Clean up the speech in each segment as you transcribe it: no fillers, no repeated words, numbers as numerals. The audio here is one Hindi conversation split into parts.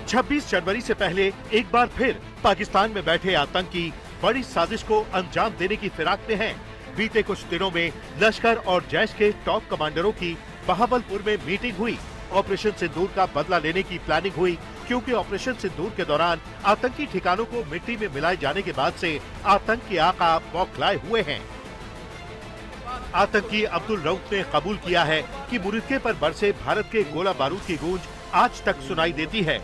26 जनवरी से पहले एक बार फिर पाकिस्तान में बैठे आतंकी बड़ी साजिश को अंजाम देने की फिराक में हैं। बीते कुछ दिनों में लश्कर और जैश के टॉप कमांडरों की बहावलपुर में मीटिंग हुई। ऑपरेशन सिंदूर का बदला लेने की प्लानिंग हुई, क्योंकि ऑपरेशन सिंदूर के दौरान आतंकी ठिकानों को मिट्टी में मिलाए जाने के बाद से आतंक के आका बौखलाए हुए हैं। आतंकी अब्दुल रऊफ ने कबूल किया है कि मुरिदके पर बरसे भारत के गोला बारूद की गूंज आज तक सुनाई देती है।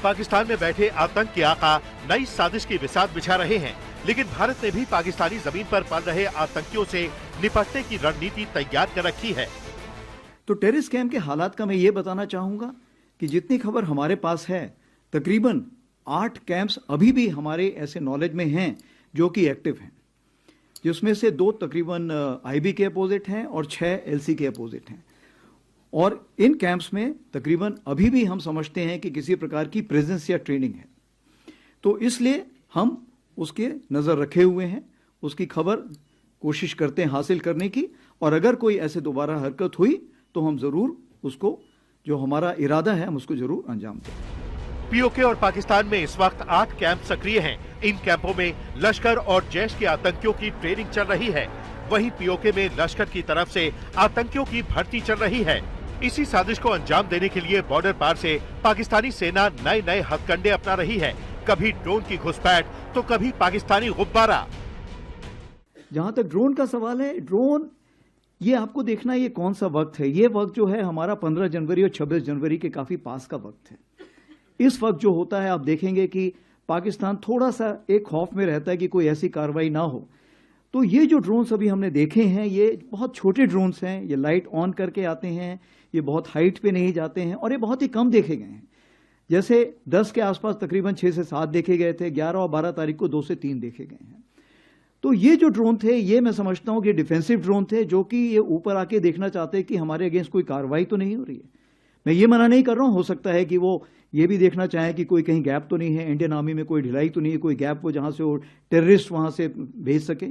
पाकिस्तान में बैठे आतंक के आका नई साजिश की बिसात बिछा रहे हैं, लेकिन भारत ने भी पाकिस्तानी जमीन पर पल रहे आतंकियों से निपटने की रणनीति तैयार कर रखी है। तो टेररिस्ट कैंप के हालात का मैं ये बताना चाहूंगा कि जितनी खबर हमारे पास है, तकरीबन 8 कैंप्स अभी भी हमारे ऐसे नॉलेज में हैं जो कि एक्टिव हैं, जिसमें से 2 तकरीबन आईबी के अपोजिट हैं और 6 एलसी के अपोजिट हैं। और इन कैंप्स में तकरीबन अभी भी हम समझते हैं कि किसी प्रकार की प्रेजेंस या ट्रेनिंग है, तो इसलिए हम उसके नज़र रखे हुए हैं, उसकी खबर कोशिश करते हैं हासिल करने की, और अगर कोई ऐसे दोबारा हरकत हुई तो हम ज़रूर उसको, जो हमारा इरादा है, हम उसको ज़रूर अंजाम दें। पीओके और पाकिस्तान में इस वक्त 8 कैंप सक्रिय हैं। इन कैंपों में लश्कर और जैश के आतंकियों की ट्रेनिंग चल रही है। वहीं पीओके में लश्कर की तरफ से आतंकियों की भर्ती चल रही है। इसी साजिश को अंजाम देने के लिए बॉर्डर पार से पाकिस्तानी सेना नए नए हथकंडे अपना रही है। कभी ड्रोन की घुसपैठ तो कभी पाकिस्तानी गुब्बारा। जहां तक ड्रोन का सवाल है, ड्रोन ये आपको देखना ये कौन सा वक्त है। ये वक्त जो है हमारा 15 जनवरी और 26 जनवरी के काफी पास का वक्त है। इस वक्त जो होता है, आप देखेंगे कि पाकिस्तान थोड़ा सा एक खौफ में रहता है कि कोई ऐसी कार्रवाई ना हो। तो ये जो ड्रोन्स अभी हमने देखे हैं, ये बहुत छोटे ड्रोन्स हैं, ये लाइट ऑन करके आते हैं, ये बहुत हाइट पे नहीं जाते हैं, और ये बहुत ही कम देखे गए हैं। जैसे 10 के आसपास तकरीबन 6 से 7 देखे गए थे, 11 और 12 तारीख को 2 से 3 देखे गए हैं। तो ये जो ड्रोन थे, ये मैं समझता हूं कि डिफेंसिव ड्रोन थे, जो कि ये ऊपर आके देखना चाहते हैं कि हमारे अगेंस्ट कोई कार्रवाई तो नहीं हो रही है। मैं ये मना नहीं कर रहा हूं, हो सकता है कि वो ये भी देखना चाहें कि कोई कहीं गैप तो नहीं है, इंडियन आर्मी में कोई ढिलाई तो नहीं है, कोई गैप हो जहां से वो टेररिस्ट वहां से भेज सके।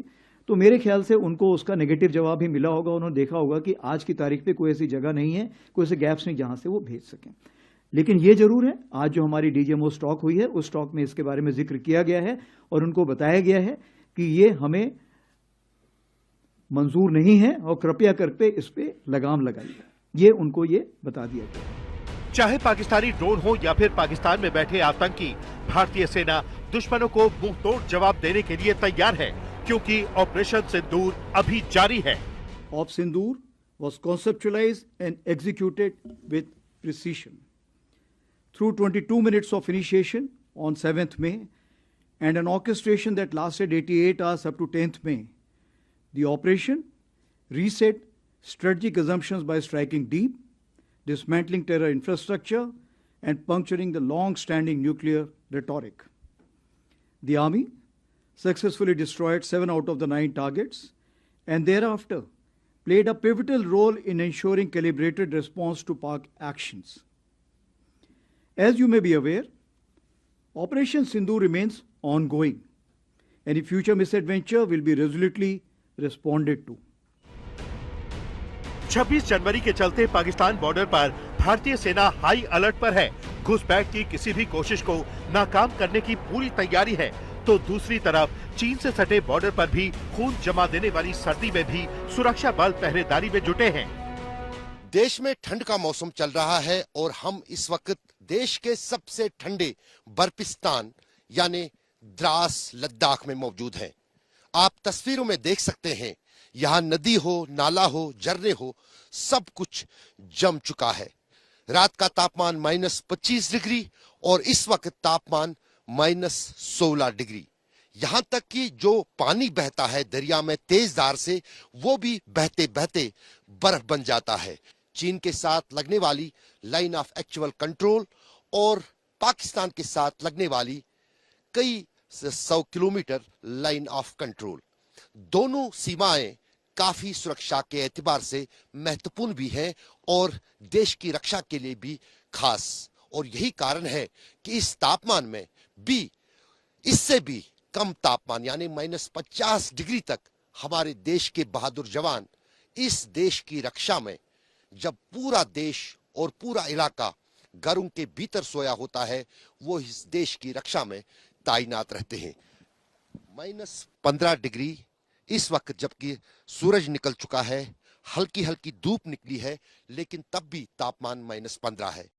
तो मेरे ख्याल से उनको उसका नेगेटिव जवाब भी मिला होगा। उन्होंने देखा होगा कि आज की तारीख पे कोई ऐसी जगह नहीं है, कोई ऐसे गैप्स नहीं जहां से वो भेज सकें। लेकिन ये जरूर है, आज जो हमारी डीजीएमओ स्टॉक हुई है, उस स्टॉक में इसके बारे में जिक्र किया गया है और उनको बताया गया है कि ये हमें मंजूर नहीं है और कृपया करके इस पे लगाम लगाइए। ये उनको ये बता दिया गया। चाहे पाकिस्तानी ड्रोन हो या फिर पाकिस्तान में बैठे आतंकी, भारतीय सेना दुश्मनों को मुंह तोड़ जवाब देने के लिए तैयार है, क्योंकि ऑपरेशन सिंदूर अभी जारी है। Operation Sindoor was conceptualized and executed with precision. Through 22 minutes of initiation on 7th May and an orchestration that lasted 88 hours up to 10th May, the operation reset strategic assumptions by striking deep, dismantling terror infrastructure, and puncturing the long-standing nuclear rhetoric. The Army successfully destroyed 7 out of the 9 targets and thereafter played a pivotal role in ensuring calibrated response to Pak actions. As you may be aware, Operation Sindoor remains ongoing. Any future misadventure will be resolutely responded to. 26 जनवरी के चलते पाकिस्तान बॉर्डर पर भारतीय सेना हाई अलर्ट पर है। घुसपैठ की किसी भी कोशिश को नाकाम करने की पूरी तैयारी है। तो दूसरी तरफ चीन से सटे बॉर्डर पर भी खून जमा देने वाली सर्दी में भी सुरक्षा बल पहरेदारी में जुटे हैं। देश में ठंड का मौसम चल रहा है और हम इस वक्त देश के सबसे ठंडे बर्फिस्तान यानी द्रास लद्दाख में मौजूद हैं। आप तस्वीरों में देख सकते हैं, यहाँ नदी हो, नाला हो, झरने हो, सब कुछ जम चुका है। रात का तापमान -25 डिग्री और इस वक्त तापमान -16 डिग्री। यहां तक कि जो पानी बहता है दरिया में तेज धार से, वो भी बहते बहते बर्फ बन जाता है। चीन के साथ लगने वाली लाइन ऑफ एक्चुअल कंट्रोल और पाकिस्तान के साथ लगने वाली कई 100 किलोमीटर लाइन ऑफ कंट्रोल, दोनों सीमाएं काफी सुरक्षा के एतबार से महत्वपूर्ण भी हैं और देश की रक्षा के लिए भी खास। और यही कारण है कि इस तापमान में भी, इससे भी कम तापमान यानी -50 डिग्री तक हमारे देश के बहादुर जवान इस देश की रक्षा में, जब पूरा देश और पूरा इलाका घरों के भीतर सोया होता है वो इस देश की रक्षा में तैनात रहते हैं। -15 डिग्री इस वक्त, जबकि सूरज निकल चुका है, हल्की हल्की धूप निकली है, लेकिन तब भी तापमान -15 है।